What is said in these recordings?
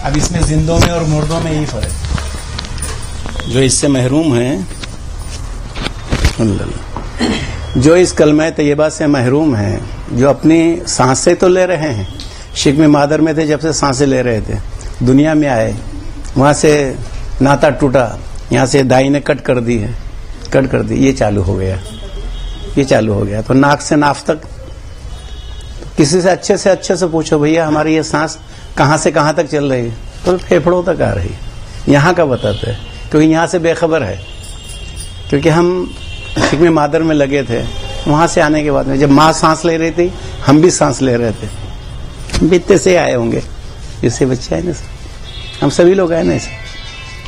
اب اس میں زندوں میں اور مردوں میں یہی فرق ہے. جو اس سے محروم ہیں، جو اس کلمہ طیبہ سے محروم ہیں، جو اپنی سانسیں تو لے رہے ہیں، شکم مادر میں تھے جب سے سانسیں لے رہے تھے، دنیا میں آئے، وہاں سے ناتا ٹوٹا، یہاں سے دائی نے کٹ کر دی، یہ چالو ہو گیا، تو ناک سے ناف تک. کسی سے اچھے سے پوچھو بھیا ہماری یہ سانس کہاں سے کہاں تک چل رہی ہے، تو پھیپھڑوں تک آ رہی ہے. یہاں کا بتاتے ہیں کیونکہ یہاں سے بے خبر ہے، کیونکہ ہم شکم مادر میں لگے تھے، وہاں سے آنے کے بعد میں جب ماں سانس لے رہی تھی ہم بھی سانس لے رہے تھے. ہم بھی اتنے سے آئے ہوں گے، جس سے بچے آئے نا، ہم سبھی لوگ آئے نا اسے،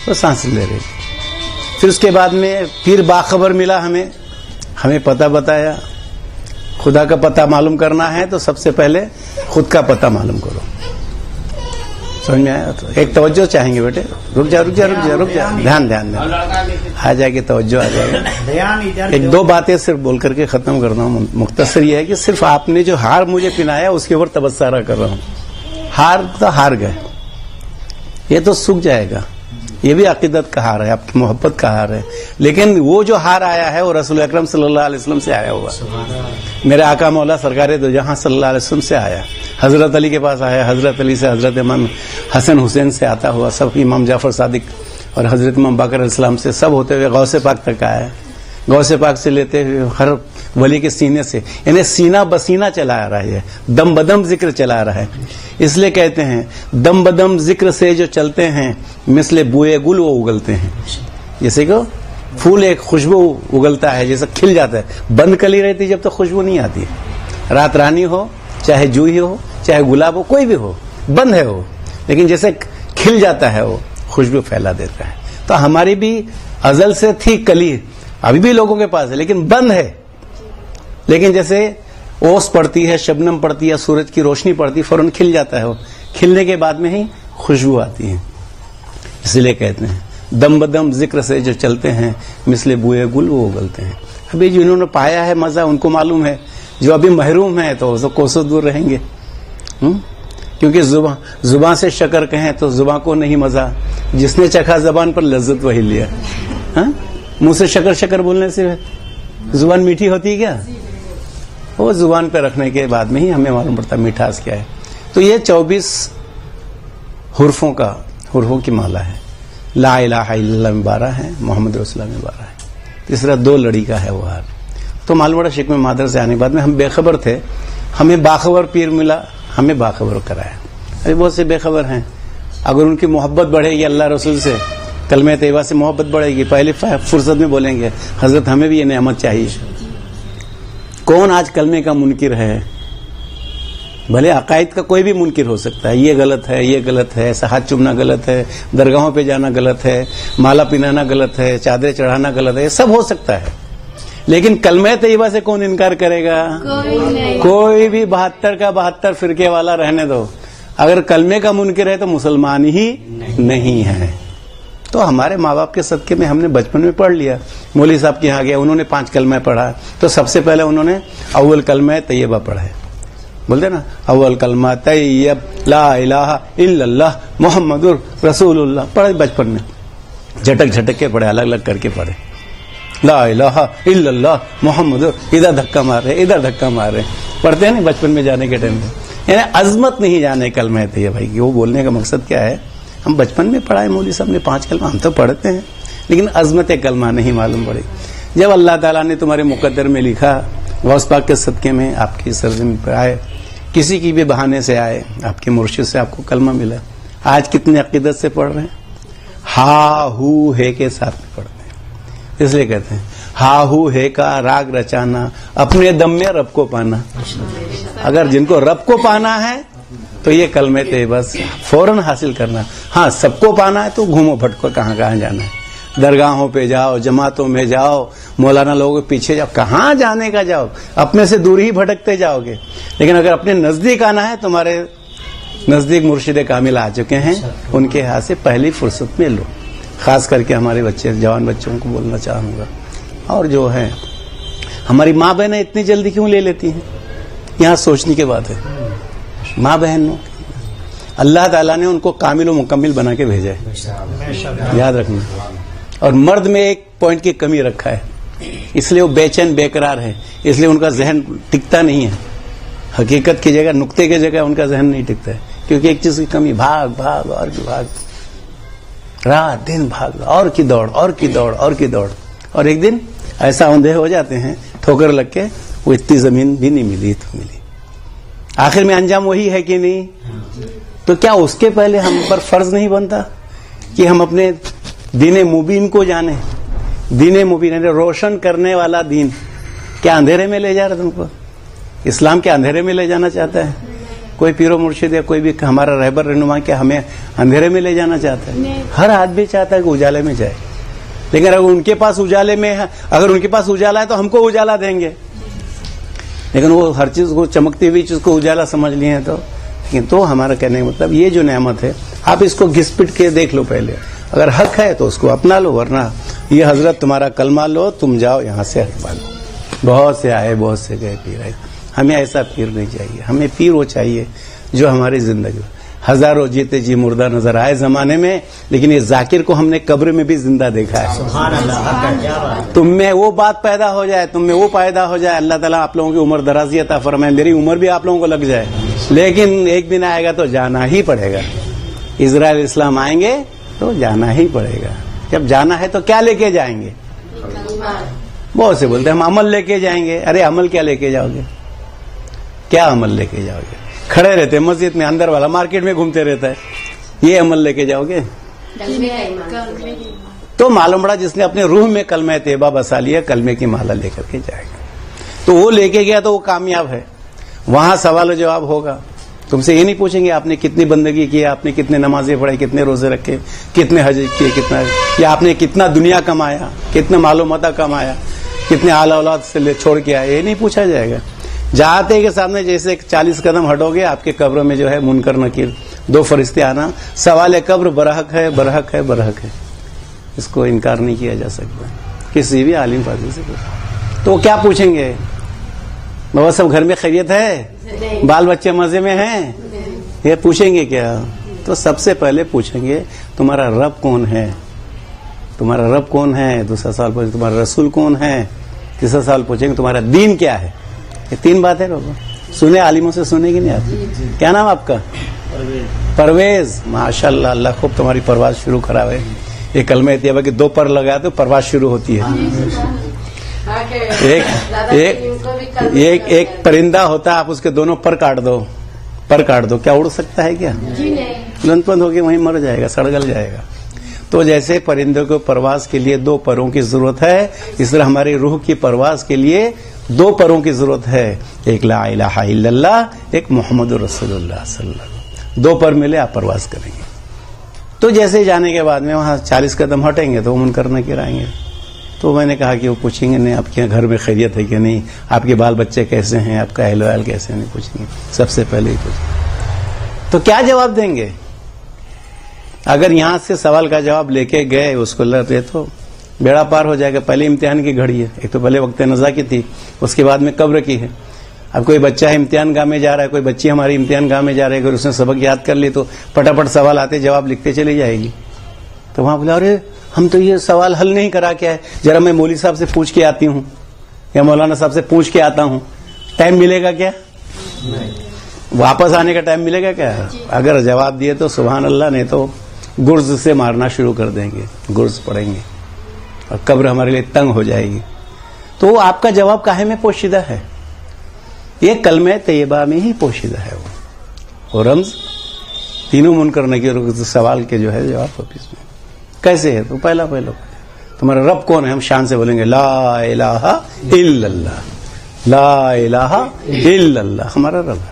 وہ سانس لے رہے تھے. پھر اس کے بعد میں پھر باخبر ملا، ہمیں پتہ بتایا. خدا کا پتہ معلوم کرنا ہے تو سب سے پہلے خود کا پتہ معلوم کرو. سمجھ میں آیا؟ تو ایک توجہ چاہیں گے بیٹے، رک جا دھیان آ جائے گی، توجہ آ جائے گی. ایک دو باتیں صرف بول کر کے ختم کرنا ہوں. مختصر یہ ہے کہ صرف آپ نے جو ہار مجھے پہنایا اس کے اوپر تبصرہ کر رہا ہوں. ہار تو ہار گئے، یہ تو سوکھ جائے گا، یہ بھی عقیدت کا ہار ہے، آپ کی محبت کا ہار ہے. لیکن وہ جو ہار آیا ہے وہ رسول اکرم صلی اللہ علیہ وسلم سے آیا ہوا، میرے آقا مولا سرکار دو جہاں صلی اللہ علیہ وسلم سے آیا. حضرت علی کے پاس آیا، حضرت علی سے حضرت امام حسن حسین سے آتا ہوا، سب امام جعفر صادق اور حضرت امام باقر علیہ السلام سے سب ہوتے ہوئے غوث پاک تک آیا. غوث پاک سے لیتے ہوئے ہر ولی کے سینے سے، یعنی سینہ بسینہ چلا آ رہا ہے، دم بدم ذکر چلا آ رہا ہے. اس لیے کہتے ہیں دم بدم ذکر سے جو چلتے ہیں مثل بوئے گل وہ اگلتے ہیں. جیسے کہ پھول ایک خوشبو اگلتا ہے، جیسے کھل جاتا ہے، بند کلی رہتی جب تک خوشبو نہیں آتی. رات رانی ہو، چاہے جوہی ہو، چاہے گلاب ہو، کوئی بھی ہو، بند ہے وہ، لیکن جیسے کھل جاتا ہے وہ خوشبو پھیلا دیتا ہے. تو ہماری بھی ازل سے تھی کلی، ابھی بھی لوگوں کے پاس ہے لیکن بند ہے. لیکن جیسے اوس پڑتی ہے، شبنم پڑتی ہے، سورج کی روشنی پڑتی ہے، فوراً کھل جاتا ہے وہ، کھلنے کے بعد میں ہی خوشبو آتی ہے. اس لیے کہتے ہیں دم بدم ذکر سے جو چلتے ہیں مثل بوئے گل وہ اگلتے ہیں. ابھی جنہوں نے پایا ہے مزہ ان کو معلوم ہے، جو ابھی محروم ہیں تو وہ کوسوں دور رہیں گے. کیونکہ زبان سے شکر کہیں تو زبان کو نہیں مزہ، جس نے چکھا زبان پر لذت وہی لیا. منہ سے شکر شکر بولنے سے زبان میٹھی ہوتی ہے کیا؟ وہ زبان پہ رکھنے کے بعد میں ہی ہمیں معلوم پڑتا میٹھاس کیا ہے. تو یہ 24 حرفوں کی مالا ہے. لا الہ الا اللہ میں 12 ہے، محمد رسول اللہ میں 12 ہے، تیسرا 2 لڑی کا ہے وہ ہار. تو معلوم پڑا شکم مادر سے آنے کے بعد میں ہم بے خبر تھے، ہمیں باخبر پیر ملا، ہمیں باخبر کرایا. ابھی بہت سے بے خبر ہیں، اگر ان کی محبت بڑھے گی اللہ رسول سے، کلمہ طیبہ سے محبت بڑھے گی، پہلی فرصت میں بولیں گے حضرت ہمیں بھی یہ نعمت چاہیے. کون آج کلمے کا منکر ہے؟ بھلے عقائد کا کوئی بھی منکر ہو سکتا ہے، یہ غلط ہے، یہ غلط ہے، ایسا ہاتھ چومنا غلط ہے، درگاہوں پہ جانا غلط ہے، مالا پہنانا غلط ہے، چادریں چڑھانا غلط ہے، یہ سب ہو سکتا ہے. لیکن کلمہ طیبہ سے کون انکار کرے گا؟ کوئی بھی 72 کا 72 فرقے والا رہنے دو، اگر کلمے کا منکر ہے تو مسلمان ہی نہیں ہے. تو ہمارے ماں باپ کے صدقے میں ہم نے بچپن میں پڑھ لیا. مولوی صاحب کے یہاں گیا، انہوں نے 5 کلمہ پڑھا، تو سب سے پہلے انہوں نے اول کلمہ طیبہ پڑھا ہے. بولتے نا اول کلمہ طیب لا الہ الا اللہ محمد رسول اللہ، پڑھے بچپن میں، جھٹک جھٹک کے پڑھے، الگ الگ کر کے پڑھے. لا الہ الا اللہ محمد، ادھر دھکا مار رہے ادھر دھکا مار رہے، پڑھتے ہیں نا بچپن میں جانے کے ٹائم میں. یعنی عظمت نہیں جانے کلمہ طیبہ بھائی کہ وہ بولنے کا مقصد کیا ہے. ہم بچپن میں پڑھائے، مولوی صاحب نے 5 کلمہ، ہم تو پڑھتے ہیں لیکن عظمت کلمہ نہیں معلوم پڑی. جب اللہ تعالیٰ نے تمہارے مقدر میں لکھا، غوث پاک کے صدقے میں آپ کی سرزمین پر آئے، کسی کی بھی بہانے سے آئے، آپ کے مرشد سے آپ کو کلمہ ملا. آج کتنے عقیدت سے پڑھ رہے ہیں؟ ہا ہو ہے کے ساتھ میں پڑھتے ہیں. اس لیے کہتے ہیں ہا ہو ہے کا راگ رچانا، اپنے دم میں رب کو پانا. اگر جن کو رب کو پانا ہے تو یہ کلمہ طیبہ فوراً حاصل کرنا. ہاں سب کو پانا ہے تو گھومو پھٹکو، کہاں کہاں جانا ہے، درگاہوں پہ جاؤ، جماعتوں میں جاؤ، مولانا لوگوں کے پیچھے جاؤ، کہاں جانے کا جاؤ، اپنے سے دور ہی بھٹکتے جاؤ گے. لیکن اگر اپنے نزدیک آنا ہے، تمہارے نزدیک مرشد کامل آ چکے ہیں، ان کے ہاتھ سے پہلی فرصت میں لو. خاص کر کے ہمارے بچے، جوان بچوں کو بولنا چاہوں گا، اور جو ہے ہماری ماں بہنیں اتنی جلدی کیوں لے لیتی ہیں؟ یہاں سوچنے کی بات ہے. ماں بہنوں اللہ تعالیٰ نے ان کو کامل و مکمل بنا کے بھیجا ہے، یاد رکھنا. اور مرد میں ایک پوائنٹ کی کمی رکھا ہے، اس لیے وہ بے چین بے قرار ہے، اس لیے ان کا ذہن ٹکتا نہیں ہے. حقیقت کی جگہ، نقطے کی جگہ ان کا ذہن نہیں ٹکتا ہے، کیونکہ ایک چیز کی کمی، بھاگ بھاگ اور بھی بھاگ، رات دن بھاگ، اور کی دوڑ اور کی دوڑ اور کی دوڑ. اور ایک دن ایسا اندھے ہو جاتے ہیں ٹھوکر لگ کے، وہ اتنی زمین بھی نہیں ملی تو ملی. آخر میں انجام وہی ہے کہ نہیں؟ تو کیا اس کے پہلے ہم پر فرض نہیں بنتا کہ ہم اپنے دین مبین کو جانیں؟ دین مبین یعنی روشن کرنے والا دین. کیا اندھیرے میں لے جا رہا تم کو؟ اسلام کے اندھیرے میں لے جانا چاہتا ہے؟ کوئی پیر و مرشد یا کوئی بھی ہمارا رہبر رہنما کیا ہمیں اندھیرے میں لے جانا چاہتا ہے؟ ہر آدمی چاہتا ہے کہ اجالے میں جائے. لیکن اگر ان کے پاس اجالے میں ہے، اگر ان کے پاس اجالا ہے تو ہم کو اجالا دیں گے، لیکن وہ ہر چیز کو، چمکتی ہوئی چیز کو اجالا سمجھ لیے ہیں. تو ہمارا کہنے کا مطلب یہ جو نعمت ہے آپ اس کو گھس پٹ کے دیکھ لو پہلے. اگر حق ہے تو اس کو اپنا لو، ورنہ یہ حضرت تمہارا کلمہ لو، تم جاؤ یہاں سے ہٹوا لو. بہت سے آئے بہت سے گئے پیر آئے. ہمیں ایسا پیر نہیں چاہیے، ہمیں پیر وہ چاہیے جو ہماری زندگی. ہزاروں جیتے جی مردہ نظر آئے زمانے میں، لیکن یہ ذاکر کو ہم نے قبر میں بھی زندہ دیکھا ہے. سبحان اللہ. تم میں وہ بات پیدا ہو جائے، تم میں وہ پیدا ہو جائے. اللہ تعالیٰ آپ لوگوں کی عمر درازی عطا فرمائے، میری عمر بھی آپ لوگوں کو لگ جائے، لیکن ایک دن آئے گا تو جانا ہی پڑے گا. اسرائیل اسلام آئیں گے تو جانا ہی پڑے گا. جب جانا ہے تو کیا لے کے جائیں گے؟ بہت سے بولتے ہیں ہم عمل لے کے جائیں گے. ارے عمل کیا لے کے جاؤ گے؟ کیا عمل لے کے جاؤ گے؟ کھڑے رہتے مسجد میں، اندر والا مارکیٹ میں گھومتے رہتا ہے، یہ عمل لے کے جاؤ گے؟ تو معلوم پڑا جس نے اپنے روح میں کلمہ طیبہ بسا لیا، کلمے کی مالا لے کر کے جائے گا. تو وہ لے کے گیا تو وہ کامیاب ہے. وہاں سوال و جواب ہوگا. تم سے یہ نہیں پوچھیں گے آپ نے کتنی بندگی کی، آپ نے کتنے نمازیں پڑھائی، کتنے روزے رکھے، کتنے حج کیے، کتنا، یا آپ نے کتنا دنیا کمایا، کتنا مال و متاع کمایا، کتنے آل اولاد سے چھوڑ کے آئے. یہ نہیں پوچھا جائے گا. جاتے کے سامنے جیسے 40 قدم ہٹو گے آپ کے قبر میں جو ہے منکر نکیر 2 فرشتے آنا. سوال قبر برحق ہے، برحق ہے، برحق ہے. اس کو انکار نہیں کیا جا سکتا کسی بھی عالم فاضل سے. تو وہ کیا پوچھیں گے؟ وہ سب گھر میں خیریت ہے، بال بچے مزے میں ہیں، یہ پوچھیں گے کیا؟ تو سب سے پہلے پوچھیں گے تمہارا رب کون ہے، تمہارا رب کون ہے. دوسرا سوال پوچھیں تمہارا رسول کون ہے. تیسرا سوال پوچھیں گے تمہارا دین کیا ہے. یہ 3 باتیں لوگوں سنے، عالموں سے سنے کی نہیں آتی. کیا نام آپ کا؟ پرویز. ماشاء اللہ، اللہ خوب تمہاری پرواز شروع کراوے. یہ کلمہ طیبہ کے 2 پر لگا تو پرواز شروع ہوتی ہے. ایک پرندہ ہوتا ہے، آپ اس کے دونوں پر کاٹ دو، کیا اڑ سکتا ہے کیا؟ لند پند ہو کے وہیں مر جائے گا، سڑگل جائے گا. تو جیسے پرندوں کو پرواز کے لیے 2 پروں کی ضرورت ہے، اس طرح ہماری روح کی پرواز کے لیے 2 پروں کی ضرورت ہے. ایک لا الہ الا اللہ، ایک محمد رسول اللہ صلی اللہ علیہ وسلم. 2 پر ملے آپ پرواز کریں گے. تو جیسے جانے کے بعد میں وہاں 40 قدم ہٹیں گے تو وہ منکر نکیر آئیں گے. تو میں نے کہا کہ وہ پوچھیں گے نہیں آپ کے گھر میں خیریت ہے کہ نہیں، آپ کے بال بچے کیسے ہیں، آپ کا اہل ویل کیسے ہیں، نہیں پوچھیں گے. سب سے پہلے ہی پوچھیں. تو کیا جواب دیں گے؟ اگر یہاں سے سوال کا جواب لے کے گئے اس کو لے تو بیڑا پار ہو جائے گا. پہلے امتحان کی گھڑی ہے. ایک تو پہلے وقت نزا کی تھی، اس کے بعد میں قبر کی ہے. اب کوئی بچہ امتحان گاہ میں جا رہا ہے، کوئی بچی ہماری امتحان گاہ میں جا رہی ہے، اگر اس نے سبق یاد کر لی تو پٹاپٹ سوال آتے جواب لکھتے چلی جائے گی. تو وہاں بولا ارے ہم تو یہ سوال حل نہیں کرا کے آئے، ذرا میں مولوی صاحب سے پوچھ کے آتی ہوں یا مولانا صاحب سے پوچھ کے آتا ہوں. ٹائم ملے گا کیا؟ واپس آنے کا ٹائم ملے گا کیا؟ اگر جواب دیے تو سبحان اللہ، نہیں تو گرز سے مارنا شروع کر دیں گے، گرز پڑیں گے اور قبر ہمارے لیے تنگ ہو جائے گی. تو وہ آپ کا جواب کاہے میں پوشیدہ ہے؟ یہ کلمہ طیبہ میں ہی پوشیدہ ہے. وہ رمز تینوں منکر نکیر سوال کے جو ہے جواب واپس میں کیسے ہے. تو پہلا تمہارا رب کون ہے؟ ہم شان سے بولیں گے لا الہ الا اللہ، لا الہ الا اللہ ہمارا رب ہے.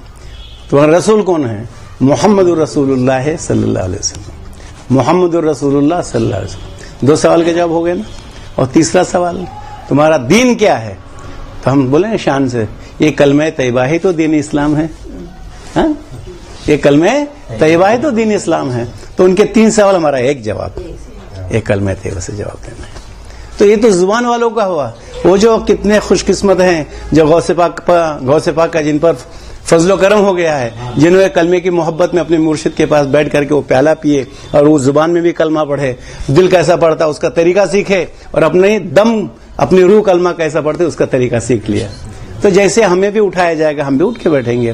تمہارا رسول کون ہے؟ محمد الرسول اللہ صلی اللہ علیہ وسلم، محمد الرسول اللہ صلی اللہ علیہ وسلم. 2 سوال کے جواب ہو گئے نا. اور تیسرا سوال تمہارا دین کیا ہے؟ تو ہم بولیں گے شان سے یہ کلمہ طیبہ ہی تو دین اسلام ہے. یہ کلمہ طیبہ ہی تو دین اسلام ہے. تو ان کے 3 سوال، ہمارا ایک جواب، ایک کلمہ طیبہ سے جواب دینا ہے. تو یہ تو زبان والوں کا ہوا. وہ جو کتنے خوش قسمت ہیں جو غوث پاک کا جن پر فضل و کرم ہو گیا ہے. جنہوں نے کلمے کی محبت میں اپنے مرشد کے پاس بیٹھ کر کے وہ پیالہ پیے اور وہ زبان میں بھی کلمہ پڑھے, دل کیسا پڑھتا اس کا طریقہ سیکھے, اور اپنے دم اپنی روح کلمہ کیسا پڑھتے اس کا طریقہ سیکھ لیا. تو جیسے ہمیں بھی اٹھایا جائے گا, ہم بھی اٹھ کے بیٹھیں گے.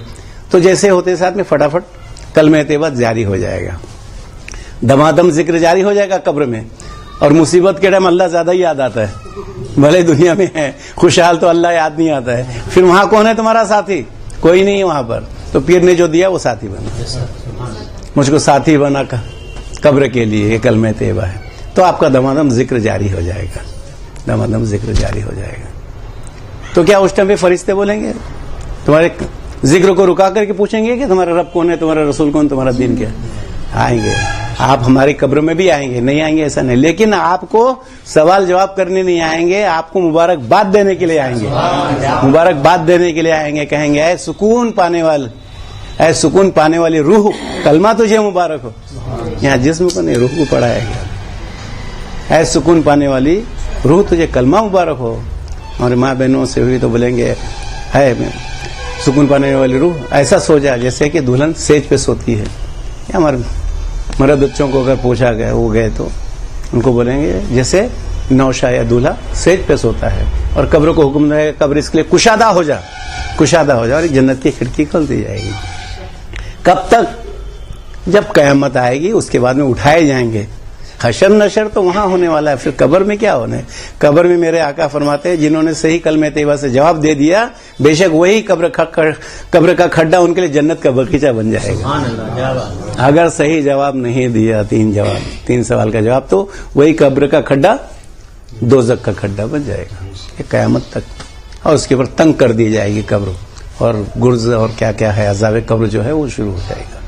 تو جیسے ہوتے ساتھ میں فٹافٹ کلمہ طیبہ جاری ہو جائے گا, دمادم ذکر جاری ہو جائے گا قبر میں. اور مصیبت کے ٹائم اللہ زیادہ ہی یاد آتا ہے, بھلے دنیا میں ہے خوشحال تو اللہ یاد نہیں آتا ہے. پھر وہاں کون ہے تمہارا ساتھی؟ کوئی نہیں ہے وہاں پر. تو پیر نے جو دیا وہ ساتھی بنا, مجھ کو ساتھی بنا قبر کے لیے, یہ کلمہ طیبہ ہے. تو آپ کا دمادم ذکر جاری ہو جائے گا, دمادم ذکر جاری ہو جائے گا. تو کیا اس ٹائم پہ فرشتے بولیں گے تمہارے ذکر کو رکا کر کے پوچھیں گے کہ تمہارا رب کون ہے, تمہارا رسول کون, تمہارا دین کیا؟ آئیں گے. آپ ہماری قبر میں بھی آئیں گے, نہیں آئیں گے ایسا نہیں, لیکن آپ کو سوال جواب کرنے نہیں آئیں گے, آپ کو مبارکباد دینے کے لیے آئیں گے. مبارکباد دینے کے لیے آئیں گے, کہیں گے اے سکون پانے والے, اے سکون پانے والی روح, کلمہ تجھے مبارک ہو. یہاں جسم کو نہیں, روح کو پڑھایا گیا. اے سکون پانے والی روح, تجھے کلمہ مبارک ہو. ہمارے ماں بہنوں سے ہوئی تو بولیں گے ہے سکون پانے والی روح ایسا سو جا جیسے کہ دلہن سیج پہ سوتی ہے. ہمارے مرد بچوں کو اگر پوچھا گیا وہ گئے تو ان کو بولیں گے جیسے نوشا یا دولہا سیج پہ سوتا ہے. اور قبر کو حکم دے گا قبر اس کے لیے کشادہ ہو جا, کشادہ ہو جا, اور جنت کی کھڑکی کھولتی جائے گی. کب تک؟ جب قیامت آئے گی اس کے بعد میں اٹھائے جائیں گے. حشر نشر تو وہاں ہونے والا ہے, پھر قبر میں کیا ہونا ہے؟ قبر میں میرے آقا فرماتے ہیں جنہوں نے صحیح کلمہ طیبہ سے جواب دے دیا, بے شک وہی قبر کا کھڈا ان کے لیے جنت کا باغیچہ بن جائے گا. اگر صحیح جواب نہیں دیا, تین سوال کا جواب, تو وہی قبر کا کھڈا دوزخ کا کھڈا بن جائے گا یہ قیامت تک. اور اس کے اوپر تنگ کر دی جائے گی قبر, اور گرز اور کیا کیا ہے عذاب قبر جو ہے وہ شروع ہو جائے گا.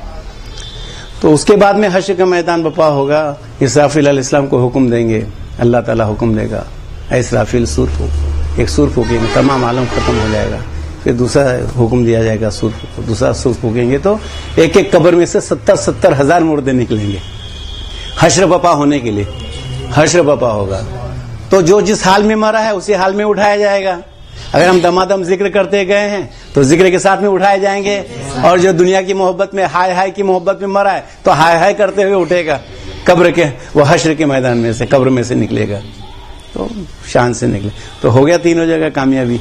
تو اس کے بعد میں حشر کا میدان برپا ہوگا. اسرافیل علیہ السلام کو حکم دیں گے, اللہ تعالیٰ حکم دے گا اے اسرافیل سور پھونک, ایک سور پھونکیں گے تمام عالم ختم ہو جائے گا. پھر دوسرا حکم دیا جائے گا سور پھونکو, دوسرا سور پھونکیں گے تو ایک ایک قبر میں سے 70 ہزار مردے نکلیں گے حشر برپا ہونے کے لیے. حشر برپا ہوگا تو جو جس حال میں مرا ہے اسی حال میں اٹھایا جائے گا. اگر ہم دمادم ذکر کرتے گئے ہیں تو ذکر کے ساتھ میں اٹھائے جائیں گے, اور جو دنیا کی محبت میں ہائے ہائے کی محبت میں مرا ہے تو ہائے ہائے کرتے ہوئے اٹھے گا قبر کے, وہ حشر کے میدان میں سے, قبر میں سے نکلے گا. تو شان سے نکلے تو ہو گیا تینوں جگہ کامیابی.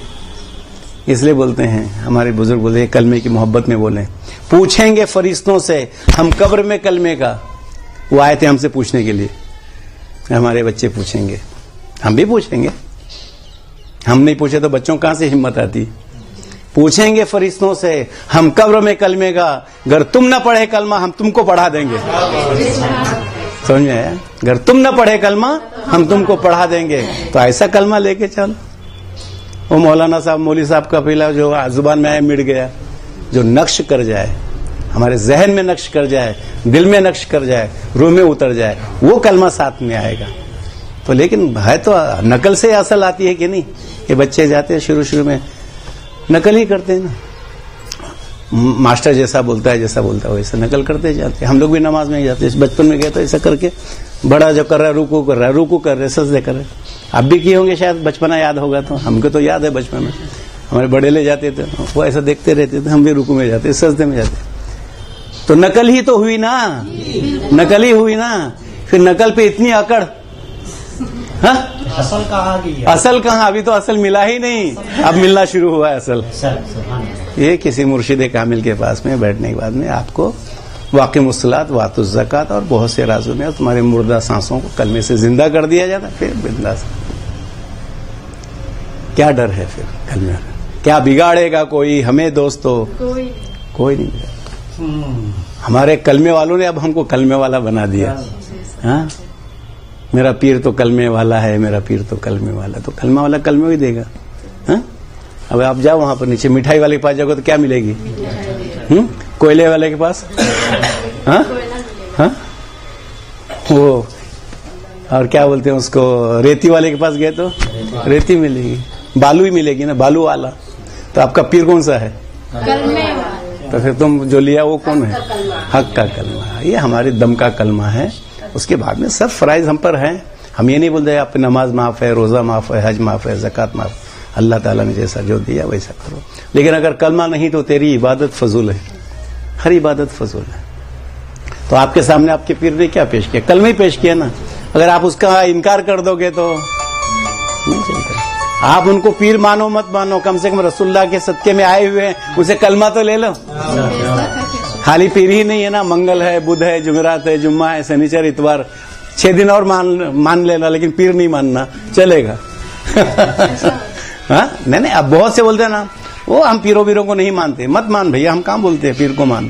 اس لیے بولتے ہیں ہمارے بزرگ بولتے ہیں کلمے کی محبت میں بولیں. پوچھیں گے فرشتوں سے ہم قبر میں کلمے کا, وہ آئے تھے ہم سے پوچھنے کے لیے, ہمارے بچے پوچھیں گے, ہم بھی پوچھیں گے. ہم نہیں پوچھے تو بچوں کہاں سے ہمت آتی؟ پوچھیں گے فرشتوں سے ہم قبر میں کلمے کا, اگر تم نہ پڑھے کلمہ ہم تم کو پڑھا دیں گے. سمجھ میں آیا؟ اگر تم نہ پڑھے کلمہ ہم تم کو پڑھا دیں گے. تو ایسا کلمہ لے کے چل. وہ مولانا صاحب مولوی صاحب کا پہلا جو زبان میں آیا مٹ گیا, جو نقش کر جائے, ہمارے ذہن میں نقش کر جائے, دل میں نقش کر جائے, روح میں اتر جائے, وہ کلمہ ساتھ میں آئے گا. تو لیکن ہے تو نقل سے اصل آتی ہے کہ نہیں؟ کہ بچے جاتے ہیں شروع میں نقل ہی کرتے ہیں نا, ماسٹر جیسا بولتا ہے ویسا نقل کرتے جاتے ہیں. ہم لوگ بھی نماز میں جاتے ہیں, بچپن میں گئے تو ایسا کر کے بڑا جو کر رہا ہے رکوع کر رہا ہے سجدے کر رہے. اب بھی کیے ہوں گے شاید, بچپنا یاد ہوگا تو ہم کو تو یاد ہے بچپن میں ہمارے بڑے لے جاتے تھے, وہ ایسا دیکھتے رہتے تھے, ہم بھی رکوع میں جاتے سجدے میں جاتے. تو نقل ہی تو ہوئی نا, نقل ہی ہوئی نا. پھر نقل پہ اتنی اکڑ, اصل کہاں؟ ابھی تو اصل ملا ہی نہیں, اب ملنا شروع ہوا ہے اصل. یہ کسی مرشد کامل کے پاس میں بیٹھنے کے بعد میں آپ کو واقعی الصلاۃ وآتوا الزکوٰۃ اور بہت سے رازوں میں تمہارے مردہ سانسوں کو کلمے سے زندہ کر دیا جاتا. پھر بنداس, کیا ڈر ہے پھر کلمے؟ کیا بگاڑے گا کوئی ہمیں دوستو؟ کوئی نہیں. ہمارے کلمے والوں نے اب ہم کو کلمے والا بنا دیا. ہاں, میرا پیر تو کلمے والا ہے, میرا پیر تو کلمے والا. تو کلمہ والا کلمے ہی دے گا. اب آپ جاؤ وہاں پر نیچے مٹھائی والے کے پاس جاؤ تو کیا ملے گی؟ کوئلے والے کے پاس, وہ اور کیا بولتے ہیں اس کو, ریتی والے کے پاس گئے تو ریتی ملے گی, بالو ہی ملے گی نا, بالو والا. تو آپ کا پیر کون سا ہے؟ تو پھر تم جو لیا وہ کون ہے؟ حق کا کلمہ. یہ ہمارے دم کا کلمہ ہے. اس کے بعد میں سب فرائض ہم پر ہیں. ہم یہ نہیں بولتے آپ نماز معاف ہے, روزہ معاف ہے, حج معاف ہے, زکوٰۃ معاف. اللہ تعالیٰ نے جیسا جو دیا ویسا کرو. لیکن اگر کلمہ نہیں تو تیری عبادت فضول ہے, ہر عبادت فضول ہے. تو آپ کے سامنے آپ کے پیر نے کیا پیش کیا؟ کلمہ ہی پیش کیا نا. اگر آپ اس کا انکار کر دو گے تو نہیں چلتا. آپ ان کو پیر مانو مت مانو, کم سے کم رسول اللہ کے صدقے میں آئے ہوئے ہیں, اسے کلمہ تو لے لو. خالی پیر ہی نہیں ہے نا, منگل ہے, بدھ ہے, جمعرات ہے, جمعہ ہے, شنیچر, اتوار, 6 دن اور مان لینا, لیکن پیر نہیں ماننا چلے گا. ہاں نہیں, اب بہت سے بولتے ہیں نا وہ ہم پیروں کو نہیں مانتے. مت مان بھیا, ہم کہاں بولتے ہیں پیر کو مان,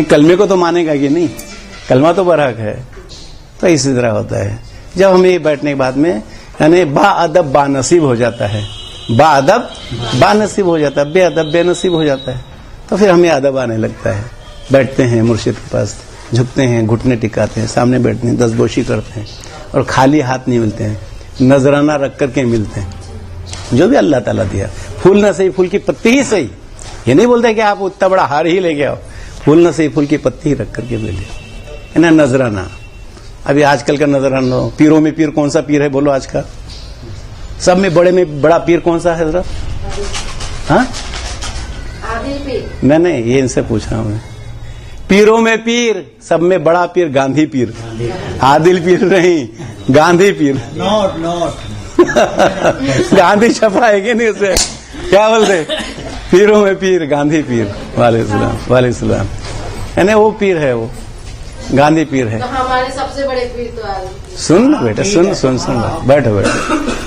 کلمے کو تو مانے گا کہ نہیں, کلمہ تو برحق ہے. تو اسی طرح ہوتا ہے جب ہمیں بیٹھنے کے بعد میں یعنی با ادب با نصیب ہو جاتا ہے, با ادب با نصیب ہو جاتا ہے, بے ادب بے نصیب ہو جاتا ہے. تو پھر ہمیں ادب آنے لگتا ہے. بیٹھتے ہیں مرشد کے پاس, جھکتے ہیں, گھٹنے ٹکاتے ہیں, سامنے بیٹھتے ہیں, دستبوشی کرتے ہیں, اور خالی ہاتھ نہیں ملتے ہیں, نذرانہ رکھ کر کے ملتے ہیں. جو بھی اللہ تعالیٰ دیا, پھول نہ صحیح پھول کی پتی ہی صحیح. یہ نہیں بولتے کہ آپ اتنا بڑا ہار ہی لے کے آؤ, پھول نہ صحیح پھول کی پتی ہی رکھ کر کے ملے نا. نذرانہ ابھی آج کل کا نذرانہ, پیروں میں پیر کون سا پیر ہے بولو آج کا؟ سب میں بڑا پیر کون سا ہے حضرت؟ ہاں نہیں, یہ ان سے پوچھ رہا ہوں میں. پیروں میں پیر, سب میں بڑا پیر گاندھی پیر, عادل پیر نہیں, گاندھی پیر. گاندھی چھپا ہے کہ نہیں اسے, کیا بولتے پیروں میں پیر گاندھی پیر. وعلیکم السلام وعلیکم السلام. یعنی وہ پیر ہے, وہ گاندھی پیر ہے. ہمارے سب سے بڑے پیر تو سن بیٹا, سن بیٹھو,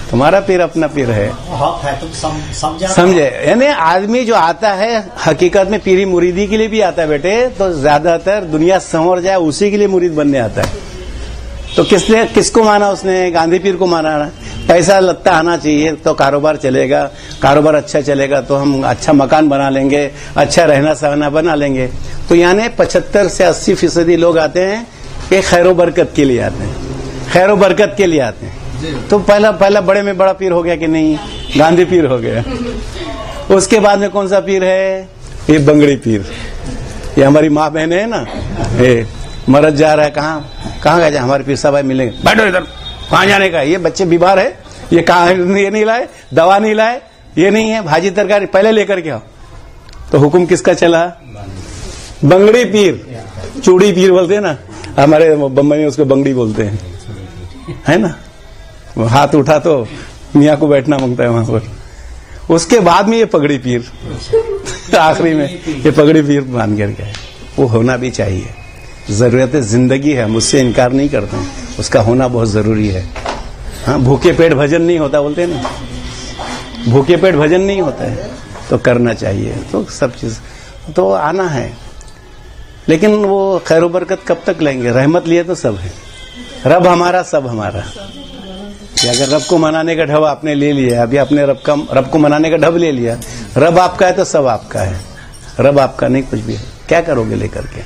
تمہارا پیر اپنا پیر ہے, سمجھے؟ یعنی آدمی جو آتا ہے حقیقت میں پیری مریدی کے لیے بھی آتا ہے بیٹے, تو زیادہ تر دنیا سنور جائے اسی کے لیے مرید بننے آتا ہے. تو کس کو مانا اس نے؟ گاندھی پیر کو مانا. پیسہ لگتا آنا چاہیے تو کاروبار چلے گا, کاروبار اچھا چلے گا تو ہم اچھا مکان بنا لیں گے, اچھا رہنا سہنا بنا لیں گے. تو یعنی 75 سے 80% لوگ آتے ہیں کہ خیر و برکت کے لیے آتے ہیں, خیر و برکت کے لیے آتے ہیں. تو پہلا بڑے میں بڑا پیر ہو گیا کہ نہیں؟ گاندھی پیر ہو گیا. اس کے بعد میں کون سا پیر ہے؟ یہ بنگڑی پیر. یہ ہماری ماں بہن ہے نا, مرض جا رہا ہے, کہاں گیا؟ ہمارے پیر صاحب ملیں گے, بیٹھو ادھر, کہاں جانے کا؟ یہ بچے بیمار ہے, یہ کہاں, یہ نہیں لائے, دوا نہیں لائے, یہ نہیں ہے, بھاجی ترکاری پہلے لے کر کے آؤ. تو حکم کس کا چلا؟ بنگڑی پیر. چوڑی پیر بولتے ہیں نا ہمارے بمبئی میں, اس کو بنگڑی بولتے ہیں, ہے نا. ہاتھ اٹھا تو میاں کو بیٹھنا مانگتا ہے وہاں پر. اس کے بعد میں یہ پگڑی پیر, آخری میں یہ پگڑی پیر مان کر کے. وہ ہونا بھی چاہیے, ضرورت زندگی ہے, مجھ سے انکار نہیں کرتے ہیں, اس کا ہونا بہت ضروری ہے. ہاں, بھوکے پیٹ بھجن نہیں ہوتا بولتے ہیں نا, بھوکے پیٹ بھجن نہیں ہوتا ہے, تو کرنا چاہیے. تو سب چیز تو آنا ہے, لیکن وہ خیر و برکت کب تک لیں گے؟ رحمت لیے تو سب ہے, رب ہمارا سب ہمارا. کہ اگر رب کو منانے کا ڈھب آپ نے لے لیا, ابھی آپ نے رب کو منانے کا ڈھب لے لیا, رب آپ کا ہے تو سب آپ کا ہے, رب آپ کا نہیں کچھ بھی ہے. کیا کرو گے لے کر کے؟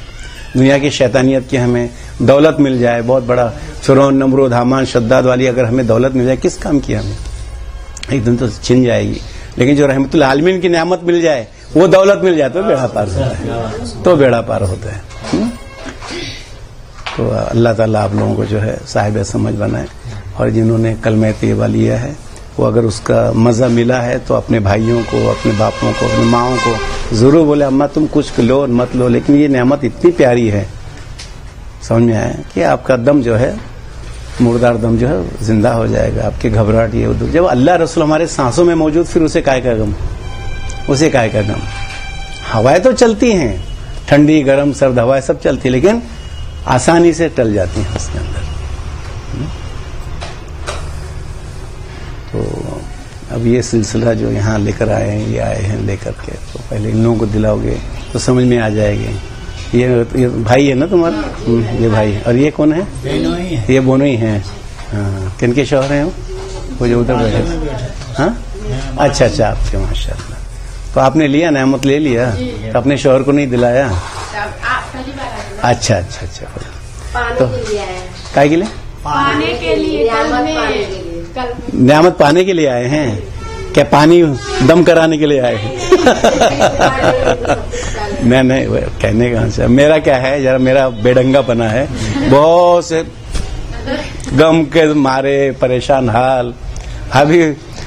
دنیا کی شیطانیت کی ہمیں دولت مل جائے, بہت بڑا فرعون, نمرود, حامان, شداد والی اگر ہمیں دولت مل جائے, کس کام کی ہمیں؟ ایک دن تو چھن جائے گی. لیکن جو رحمت العالمین کی نعمت مل جائے, وہ دولت مل جائے تو بیڑا پار ہوتا ہے, تو بیڑا پار ہوتا ہے. تو اللہ تعالیٰ آپ لوگوں کو جو ہے صاحب سمجھ بنائے, اور جنہوں نے کلمہ طیبہ لیا ہے وہ اگر اس کا مزہ ملا ہے تو اپنے بھائیوں کو, اپنے باپوں کو, اپنے ماؤں کو ضرور بولے اماں تم کچھ لو مت لو, لیکن یہ نعمت اتنی پیاری ہے, سمجھ میں آیا کہ آپ کا دم جو ہے, مردار دم جو ہے زندہ ہو جائے گا. آپ کی گھبراہٹ یہ ادھر, جب اللہ رسول ہمارے سانسوں میں موجود, پھر اسے کائے کا غم, اسے کائے کا غم. ہوائیں تو چلتی ہیں, ٹھنڈی گرم سرد ہوائیں سب چلتی, لیکن آسانی سے ٹل جاتی ہیں اس کے اندر. تو اب یہ سلسلہ جو یہاں لے کر آئے ہیں, یہ آئے ہیں لے کر کے, تو پہلے ان لوگوں کو دلاؤ گے تو سمجھ میں آ جائے گی. یہ بھائی ہے نا تمہارا, یہ بھائی, اور یہ کون ہے؟ یہ بونو ہی ہیں. ہاں, کن کے شوہر ہیں وہ جو ادھر بیٹھے؟ ہاں, اچھا آپ کے, ماشاء اللہ. تو آپ نے لیا, نعمت لے لیا, تو اپنے شوہر کو نہیں دلایا؟ اچھا تو کائے کے لیے؟ نعمت پانے کے لیے آئے ہیں کیا؟ پانی دم کرانے کے لیے آئے ہیں؟ نہیں, کہنے کا سے میرا کیا ہے, ذرا میرا بے ڈنگا پنا ہے, بہت سے غم کے مارے پریشان حال. ابھی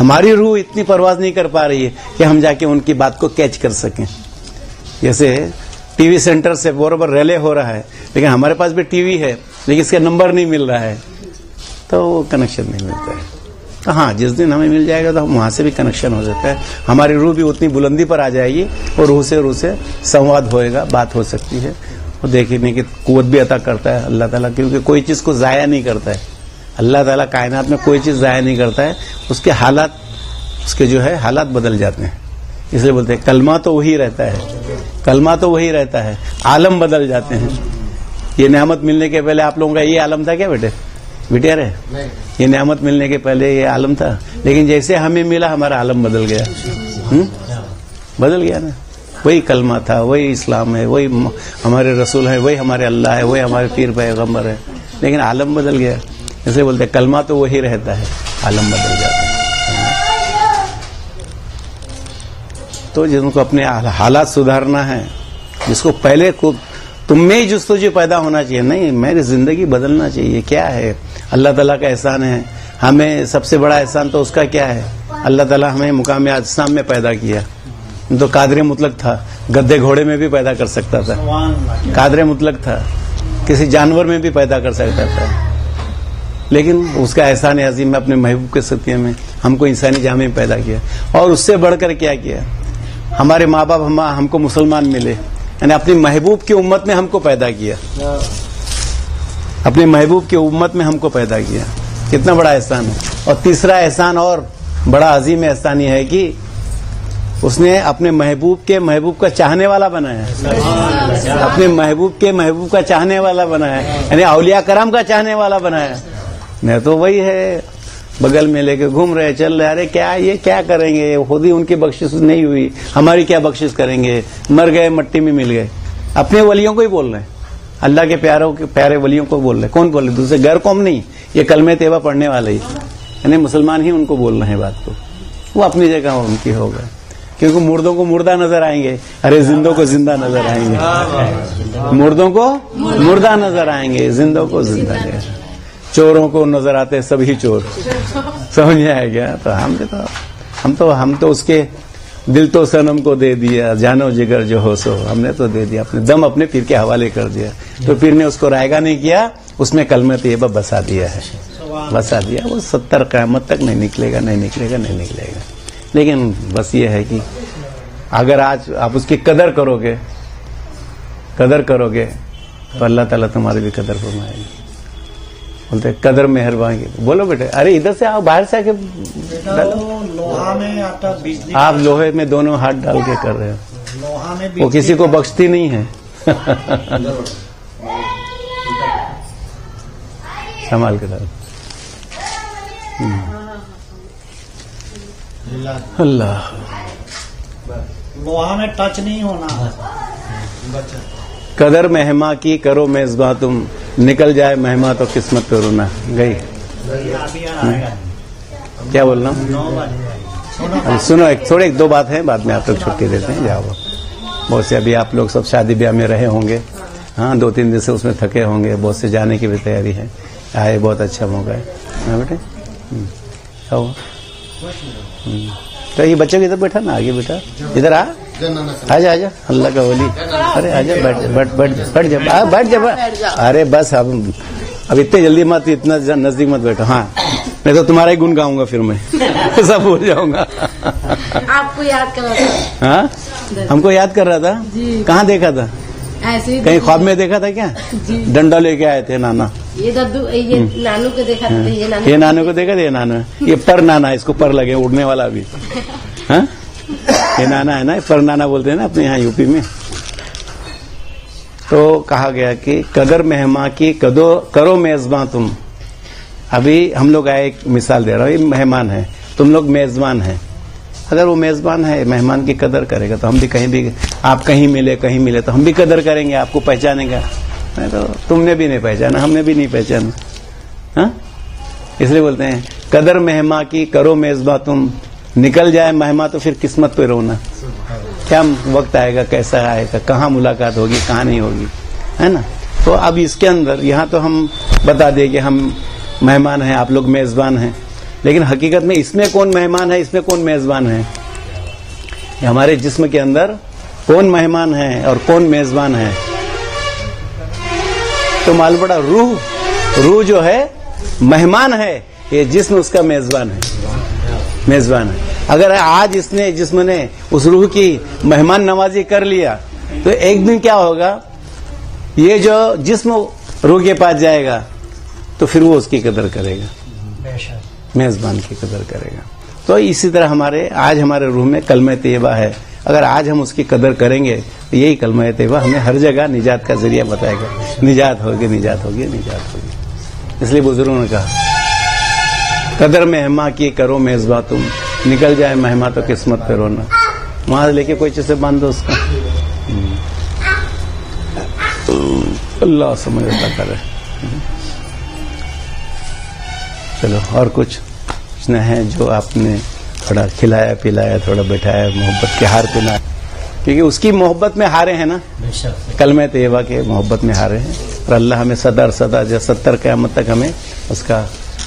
ہماری روح اتنی پرواز نہیں کر پا رہی ہے کہ ہم جا کے ان کی بات کو کیچ کر سکیں. جیسے ٹی وی سینٹر سے برابر ریلے ہو رہا ہے, لیکن ہمارے پاس بھی ٹی وی ہے لیکن اس کا نمبر نہیں مل رہا ہے, تو وہ کنیکشن نہیں ملتا ہے. تو ہاں, جس دن ہمیں مل جائے گا تو وہاں سے بھی کنیکشن ہو جاتا ہے, ہماری روح بھی اتنی بلندی پر آ جائے گی اور روح سے سنواد ہوئے گا, بات ہو سکتی ہے. اور دیکھنے کی قوت بھی عطا کرتا ہے اللہ تعالیٰ, کیونکہ کوئی چیز کو ضائع نہیں کرتا ہے اللہ تعالیٰ. کائنات میں کوئی چیز ضائع نہیں کرتا ہے, اس کے حالات, اس کے جو ہے حالات بدل جاتے ہیں. اس لیے بولتے ہیں کلمہ تو وہی رہتا ہے, کلمہ تو وہی رہتا ہے, عالم بدل جاتے ہیں. یہ نعمت ملنے کے پہلے آپ لوگوں کا یہ عالم تھا کیا بیٹے؟ بیٹے رہے, یہ نعمت ملنے کے پہلے یہ عالم تھا, لیکن جیسے ہمیں ملا ہمارا عالم بدل گیا. بدل گیا نا. وہی کلمہ تھا, وہی اسلام ہے, وہی ہمارے رسول ہیں, وہی ہمارے اللہ ہے, وہی ہمارے پیر پیغمبر ہے, لیکن عالم بدل گیا. اسے بولتے ہیں کلمہ تو وہی رہتا ہے, عالم بدل جاتا ہے. تو جن کو اپنے حالات سدھارنا ہے, جس کو پہلے کو تم میں ہی جستجو پیدا ہونا چاہیے, نہیں میری زندگی بدلنا چاہیے. کیا ہے اللہ تعالیٰ کا احسان ہے ہمیں, سب سے بڑا احسان تو اس کا کیا ہے, اللہ تعالیٰ ہمیں مقام اجسام میں پیدا کیا. تو قادر مطلق تھا, گدے گھوڑے میں بھی پیدا کر سکتا تھا, قادر مطلق تھا, کسی جانور میں بھی پیدا کر سکتا تھا, لیکن اس کا احسان عظیم میں اپنے محبوب کے صدقے میں ہم کو انسانی جامع میں پیدا کیا. اور اس سے بڑھ کر کیا کیا, ہمارے ماں باپ ہم کو مسلمان ملے, یعنی اپنی محبوب کی امت میں ہم کو پیدا کیا, اپنے محبوب کی امت میں ہم کو پیدا کیا. کتنا بڑا احسان ہے. اور تیسرا احسان اور بڑا عظیم احسان یہ ہے کہ اس نے اپنے محبوب کا چاہنے والا بنایا, اپنے محبوب کا چاہنے والا بنایا, یعنی اولیاء کرام کا چاہنے والا بنایا. نہیں تو وہی ہے بغل میں لے کے گھوم رہے, چل رہے, ارے کیا یہ کیا کریں گے, خود ہی ان کی بخشش نہیں ہوئی, ہماری کیا بخشش کریں گے, مر گئے مٹی میں مل گئے. اپنے ولیوں کو ہی بول رہے ہیں, اللہ کے پیارے ولیوں کو بول رہے. کون بول رہے؟ دوسرے غیر قوم نہیں, یہ کلمہ طیبہ پڑھنے والے ہی, یعنی مسلمان ہی ان کو بول رہے ہیں بات کو. وہ اپنی جگہ ان کی ہوگا, کیونکہ مردوں کو مردہ نظر آئیں گے, ارے زندوں کو زندہ نظر آئیں گے. مردوں کو مردہ نظر آئیں گے, زندوں کو زندہ نظر. چوروں کو نظر آتے سبھی چور, سمجھ میں آئے گیا. تو ہم تو اس کے دل تو صنم کو دے دیا, جانو جگر جو ہو سو, ہم نے تو دے دیا, اپنے دم اپنے پیر کے حوالے کر دیا. تو پیر نے اس کو رائگاں نہیں کیا, اس میں کلمہ طیبہ بسا دیا ہے, بسا دیا. وہ 70 قیامت تک نہیں نکلے گا. لیکن بس یہ ہے کہ اگر آج آپ اس کی قدر کرو گے تو اللہ تعالیٰ تمہاری بھی قدر فرمائے گی. بولتے قدر مہربان کی. بولو بیٹے, ارے ادھر سے آؤ, باہر سے آ کے لوہا میں آتا, بجلی آپ لوہے میں دونوں ہاتھ ڈال کے کر رہے ہو, لوہا میں وہ کسی کو بخشتی نہیں ہے. سنبھال کے ساتھ. اللہ, لوہا میں ٹچ نہیں ہونا. قدر مہما کی کرو میزباں تم, نکل جائے مہما تو قسمت پہ رونا. گئی کیا بولنا؟ سنو, ایک دو بات ہے, بعد میں آپ لوگ چھٹی دیتے ہیں, جاؤ. بہت سے ابھی آپ لوگ سب شادی بیاہ میں رہے ہوں گے, ہاں 2-3 دن سے اس میں تھکے ہوں گے, بہت سے جانے کی بھی تیاری ہے. آئے, بہت اچھا موقع ہے. ہاں بیٹے, تو یہ بچوں کی ادھر بیٹھا نا, آگے بیٹھا, ادھر آجا اللہ کا ولی. ارے آجا, بیٹھ جا. ارے بس اب اتنے جلدی مت, اتنا نزدیک مت بیٹھو. ہاں, میں تو تمہارا ہی گن گاؤں گا, پھر میں سب بھول جاؤں گا. آپ کو یاد کر رہا تھا. ہاں, ہم کو یاد کر رہا تھا. کہاں دیکھا تھا؟ کہیں خواب میں دیکھا تھا کیا؟ ڈنڈا لے کے آئے تھے نانا. یہ نانو کو دیکھا تھا. یہ نانو کو دیکھا تھا. یہ نانا, یہ پر نانا, اس کو پر لگے اڑنے والا بھی. ہاں, یہ نانا ہے نا, پر نانا بولتے ہیں نا اپنے یہاں یو پی میں. تو کہا گیا کہ قدر مہما کی کرو میزباں تم. ابھی ہم لوگ آئے, ایک مثال دے رہا ہوں, یہ مہمان ہے, تم لوگ میزبان ہیں. اگر وہ میزبان ہے, مہمان کی قدر کرے گا تو ہم بھی کہیں بھی, آپ کہیں ملے تو ہم بھی قدر کریں گے, آپ کو پہچانیں گا. تو تم نے بھی نہیں پہچانا, ہم نے بھی نہیں پہچانا. ہاں, اس لیے بولتے ہیں قدر مہما کی کرو میزباں تم, نکل جائے مہما تو پھر قسمت پہ رونا. کیا وقت آئے گا, کیسا آئے گا, کہاں ملاقات ہوگی, کہاں نہیں ہوگی, ہے نا. تو اب اس کے اندر یہاں تو ہم بتا دیں کہ ہم مہمان ہیں, آپ لوگ میزبان ہیں, لیکن حقیقت میں اس میں کون مہمان ہے، اس میں کون میزبان ہے؟ ہمارے جسم کے اندر کون مہمان ہے اور کون میزبان ہے؟ تو معلوم پڑا روح جو ہے مہمان ہے، یہ جسم اس کا میزبان ہے. اگر آج اس نے جسم نے اس روح کی مہمان نوازی کر لیا تو ایک دن کیا ہوگا، یہ جو جسم روح کے پاس جائے گا تو پھر وہ اس کی قدر کرے گا، میزبان کی قدر کرے گا. تو اسی طرح آج ہمارے روح میں کلمہ طیبہ ہے. اگر آج ہم اس کی قدر کریں گے تو یہی کلمہ طیبہ ہمیں ہر جگہ نجات کا ذریعہ بتائے گا. نجات ہوگی. اس لیے بزرگوں نے کہا قدر مہماں کی کرو میزباں تم، نکل جائے مہماں تو قسمت پہ رونا. وہاں سے لے کے کوئی چیز سے باندھ دو اس کا. اللہ سمجھ اللہ کرے. چلو اور کچھ ہے جو آپ نے تھوڑا کھلایا پلایا، تھوڑا بٹھایا، محبت کے ہار پہنایا، کیونکہ اس کی محبت میں ہارے ہیں نا، کلمہ طیبہ کے محبت میں ہارے ہیں. اور اللہ ہمیں سدا جو 70 قیامت تک ہمیں اس کا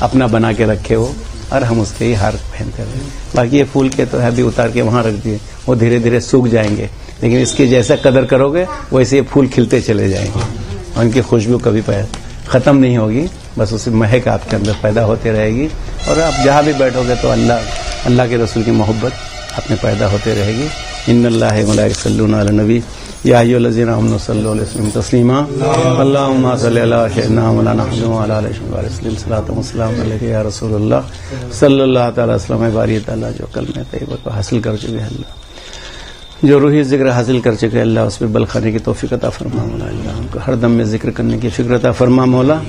اپنا بنا کے رکھے ہو اور ہم اس کے ہی ہار پہنتے رہے. باقی یہ پھول کے تو ہے ابھی اتار کے وہاں رکھ دیے، وہ دھیرے دھیرے سوکھ جائیں گے، لیکن اس کی جیسا قدر کرو گے ویسے یہ پھول کھلتے چلے جائیں گے اور ان کی خوشبو کبھی ختم نہیں ہوگی. بس اسی مہک آپ کے اندر پیدا ہوتے رہے گی اور آپ جہاں بھی بیٹھو گے تو اللہ کے رسول کی محبت آپ میں پیدا ہوتے رہے گی. ان اللہ ملائکۃ یصلون علی النبی یا ایھا الذین آمنوا صلوا علیہ وسلم تسلیما اللهم صل علی سیدنا مولانا محمد وعلی آلہ وسلم صلاۃ و سلام علیک یا رسول اللہ صلی اللہ تعالی وسلم. باری تعالیٰ جو کلمہ طیبہ کو حاصل کر چکے ہیں، اللہ جو روحی ذکر حاصل کر چکے اللہ اس پہ بل کھانے کی توفیق عطا فرما مولا. اللہ ہم کو ہر دم میں ذکر کرنے کی فکر عطا فرما مولا.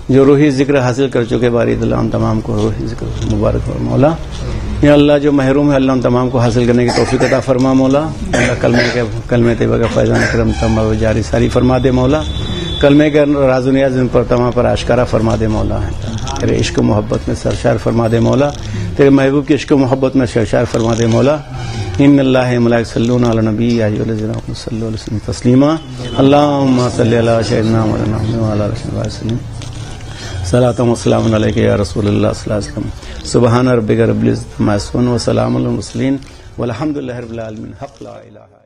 جو روحی ذکر حاصل کر چکے باری اللہ ہم تمام کو روحی ذکر مبارک فرما مولا. یا اللہ جو محروم ہے اللہ ہم تمام کو حاصل کرنے کی توفیق عطا فرما مولا. اللہ کلمہ طیبہ کا فیضان کرم تمام جاری ساری فرما دے مولا. کلمے کے راز و نیاز ان پر تمام پر آشکارا فرما دے مولا. تیرے عشق و محبت میں سرشار فرما دے مولا. تیرے محبوب کی عشق و محبت میں سرشار فرما دے مولا. ان اللہ ملائکۃ یصلون علی النبی یا ایھا الذین آمنوا صلوا علیہ وسلم تسلیما اللهم صل علی سیدنا مولانا محمد وعلی آلہ وسلم صلاۃ و سلام علیک یا رسول اللہ صلی اللہ علیہ وسلم. سبحان ربک رب العزۃ عما یصفون وسلام علی المرسلین والحمد للہ رب العالمین. حق لا الہ